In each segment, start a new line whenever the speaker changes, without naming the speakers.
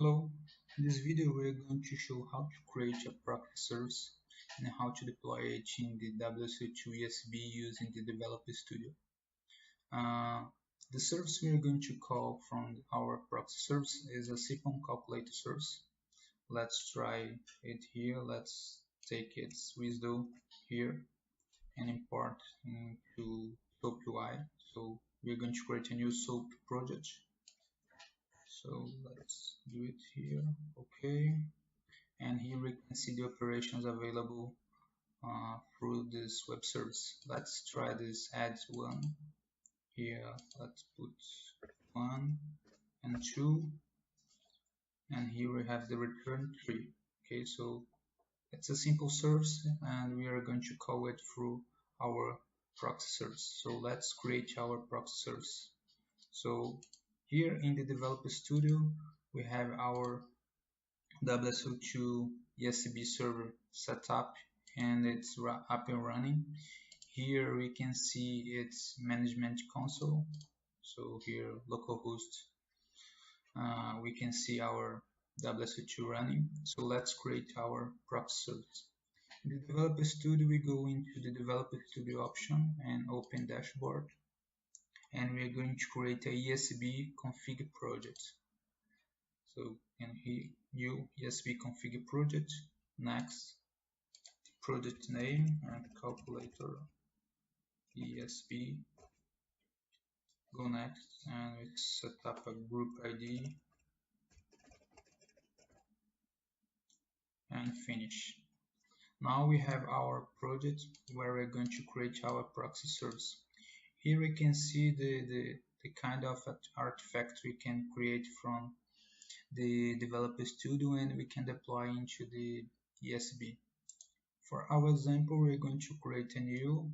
Hello, in this video we are going to show how to create a proxy service and how to deploy it in the WSO2 ESB using the Developer Studio. Uh, the service we are going to call from our proxy service is a SIPON calculator service. Let's try it here. Let's take its WSO here and import into SOAP UI. So we're going to create a new SOAP project. So let's do it here. Okay. And here we can see the operations available through this web service. Let's try this add one. Here let's put 1 and 2, and here we have the return 3. Okay, so it's a simple service and we are going to call it through our proxy service. So let's create our proxy service. So here in the Developer Studio we have our WSO2 ESB server set up and it's up and running. Here we can see its management console. So here localhost, we can see our WSO2 running. So let's create our proxy service. In the Developer Studio, we go into the Developer Studio option and open dashboard. And we are going to create a ESB config project. So in here, new ESB config project, next, project name and calculator ESB, go next, and we set up a group ID and finish. Now we have our project where we're going to create our proxy service. Here we can see the kind of artifact we can create from the Developer Studio and we can deploy into the ESB. For our example, we're going to create a new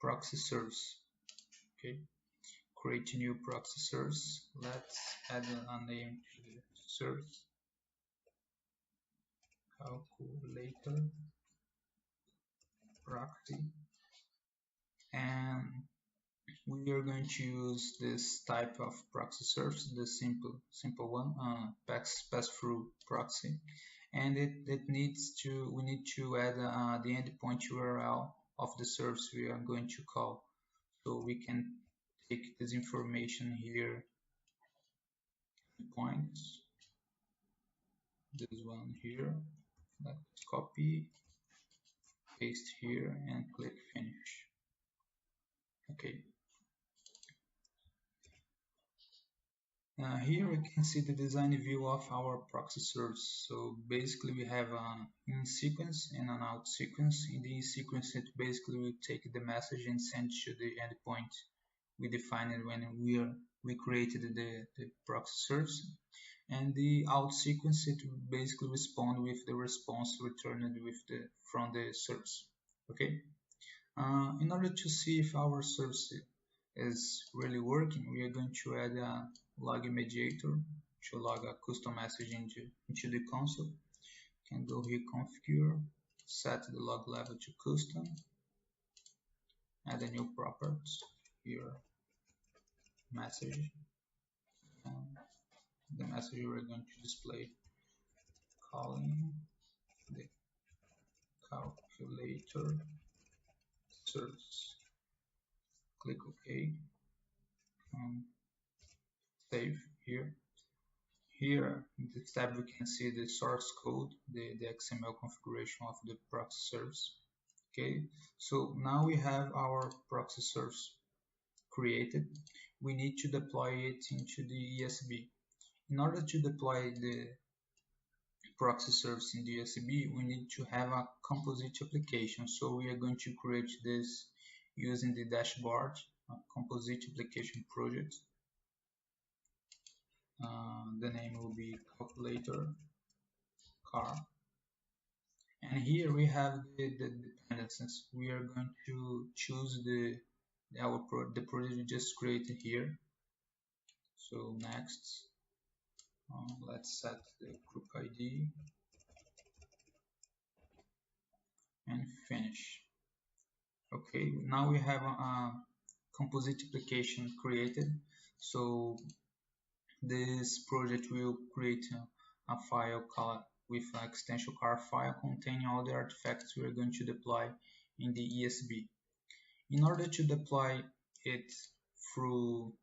proxy service. Okay, create a new proxy service. Let's add a name to the service. Calculator proxy, and we are going to use this type of proxy service, the simple one, pass-through proxy, and we need to add the endpoint URL of the service we are going to call. So we can take this information here, points, this one here, let's copy, paste here and click finish. Okay. Here we can see the design view of our proxy service. So basically we have an in sequence and an out sequence. In the in sequence it basically will take the message and send to the endpoint we defined when we created the proxy service. And the out sequence, it will basically respond with the response returned from the service. Okay. In order to see if our service is really working, we are going to add a log mediator to log a custom message into the console. You can go here, configure, set the log level to custom, add a new property here, message, and the message we're going to display calling the calculator service. Click OK. Save here. Here in this tab we can see the source code, the XML configuration of the proxy service. Okay, so now we have our proxy service created. We need to deploy it into the ESB. In order to deploy the proxy service in the ESB, we need to have a composite application. So we are going to create this using the dashboard, a composite application project. The name will be calculator car, and here we have the dependencies. We are going to choose the project we just created here. So next, let's set the group ID and finish. Okay, now we have a composite application created. So This project will create a file called with an extension car file containing all the artifacts we are going to deploy in the ESB. In order to deploy it through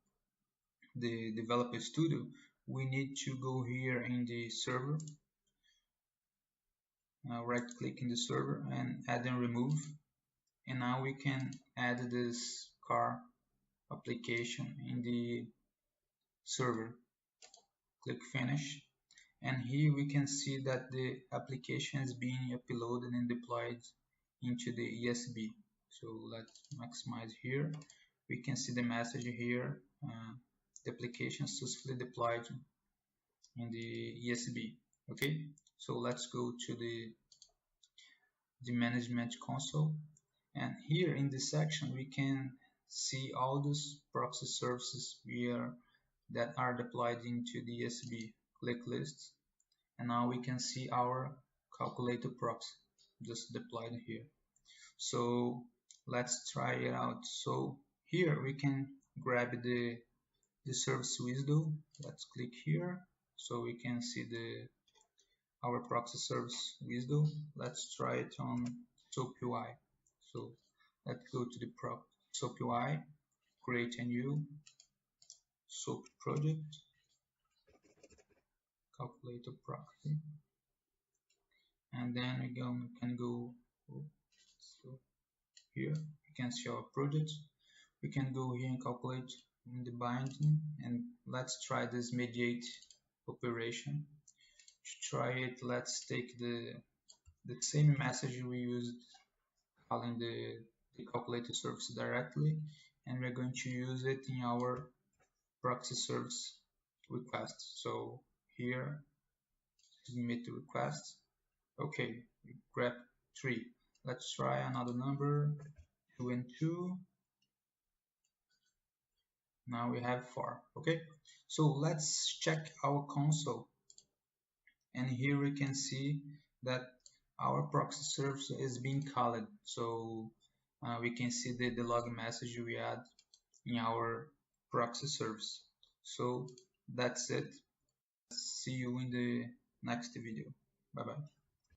the developer studio, we need to go here in the server, right click in the server and add and remove, and now we can add this car application in the server. Click finish, and here we can see that the application is being uploaded and deployed into the ESB. So let's maximize here. We can see the message here, the application successfully deployed in the ESB. Okay, so let's go to the management console, and here in this section we can see all those proxy services that are deployed into the ESB. Click list, and now we can see our calculator proxy just deployed here. So let's try it out. So here we can grab the service window. Let's click here so we can see our proxy service window. Let's try it on SOAP UI. So let's go to the SOAP UI, create a new SOAP project, calculator proxy, and then we can go so here you can see our project. We can go here and calculate in the binding, and let's try this mediate operation. To try it, let's take the same message we used calling the calculator service directly, and we're going to use it in our proxy service request. So here, submit the request. Okay, we grab 3. Let's try another number, 2 and 2. Now we have 4. Okay, so let's check our console, and here we can see that our proxy service is being called. So we can see the log message we add in our proxy service. So that's it. See you in the next video. Bye bye.